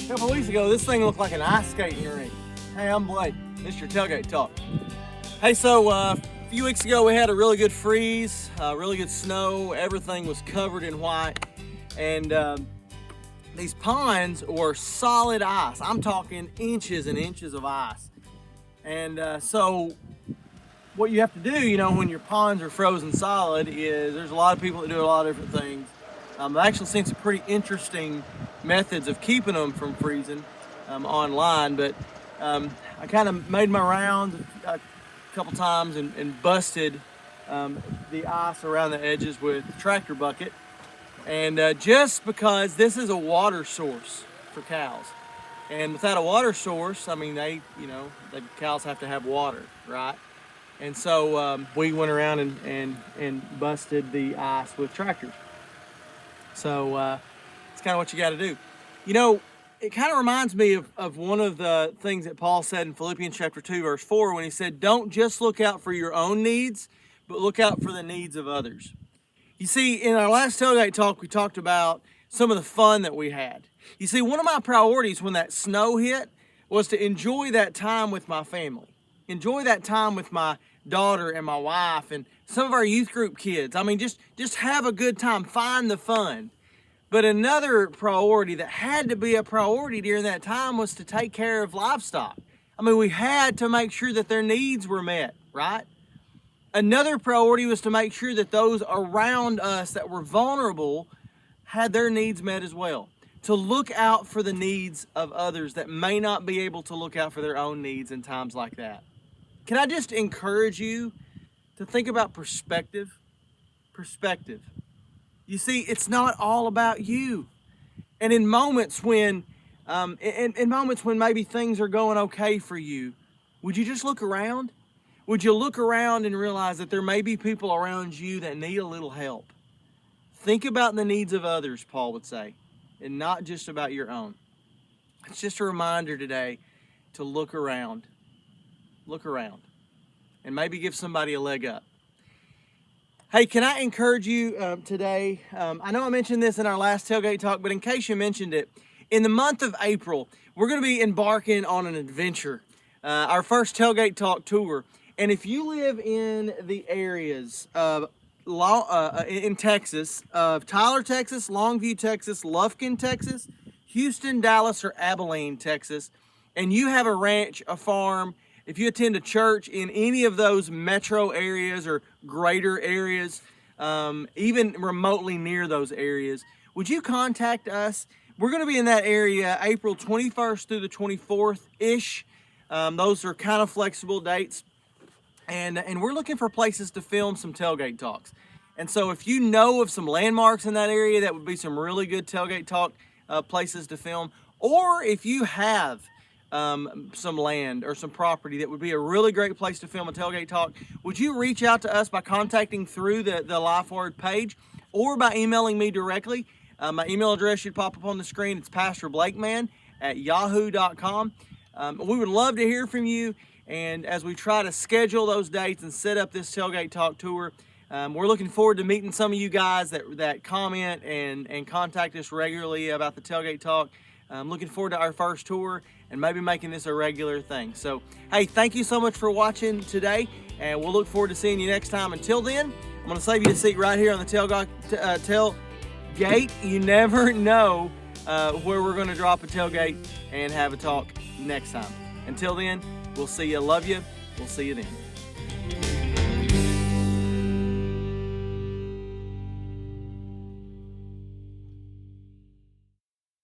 couple of weeks ago, this thing looked like an ice skating rink. Hey, I'm Blake. This is your Tailgate Talk. Hey, so a few weeks ago, we had a really good freeze, really good snow. Everything was covered in white. And these ponds were solid ice. I'm talking inches and inches of ice. And so what you have to do, when your ponds are frozen solid is there's a lot of people that do a lot of different things. I've actually seen some pretty interesting methods of keeping them from freezing online, but I kind of made my rounds a couple times and busted the ice around the edges with the tractor bucket. And just because this is a water source for cows, and without a water source, I mean, the cows have to have water, right? And so we went around and busted the ice with tractors. So it's kind of what you got to do. It kind of reminds me of one of the things that Paul said in Philippians chapter 2, verse 4, when he said, don't just look out for your own needs, but look out for the needs of others. You see, in our last Tailgate Talk, we talked about some of the fun that we had. You see, one of my priorities when that snow hit was to enjoy that time with my family. Enjoy that time with my daughter and my wife and some of our youth group kids. I mean, just have a good time, find the fun. But another priority that had to be a priority during that time was to take care of livestock. I mean, we had to make sure that their needs were met, right? Another priority was to make sure that those around us that were vulnerable had their needs met as well. To look out for the needs of others that may not be able to look out for their own needs in times like that. Can I just encourage you to think about perspective? Perspective. You see, it's not all about you. And in moments when maybe things are going okay for you, would you just look around? Would you look around and realize that there may be people around you that need a little help? Think about the needs of others, Paul would say, and not just about your own. It's just a reminder today to look around. Look around. And maybe give somebody a leg up. Hey, can I encourage you today? I know I mentioned this in our last Tailgate Talk, but in case you mentioned it, in the month of April, we're going to be embarking on an adventure, our first Tailgate Talk tour. And if you live in the areas of in Texas, of Tyler, Texas, Longview, Texas, Lufkin, Texas, Houston, Dallas, or Abilene, Texas, and you have a ranch, a farm, if you attend a church in any of those metro areas or greater areas, even remotely near those areas, would you contact us? We're going to be in that area April 21st through the 24th-ish. Those are kind of flexible dates. And we're looking for places to film some Tailgate Talks. And so if you know of some landmarks in that area, that would be some really good Tailgate Talk places to film. Or if you have some land or some property that would be a really great place to film a Tailgate Talk, would you reach out to us by contacting through the Lifeword page or by emailing me directly? My email address should pop up on the screen. It's pastorblakeman@yahoo.com. We would love to hear from you. And as we try to schedule those dates and set up this Tailgate Talk tour, we're looking forward to meeting some of you guys that comment and contact us regularly about the Tailgate Talk. I'm looking forward to our first tour and maybe making this a regular thing. So, hey, thank you so much for watching today, and we'll look forward to seeing you next time. Until then, I'm going to save you a seat right here on the tailgate. You never know where we're going to drop a tailgate and have a talk next time. Until then, we'll see you. Love you. We'll see you then.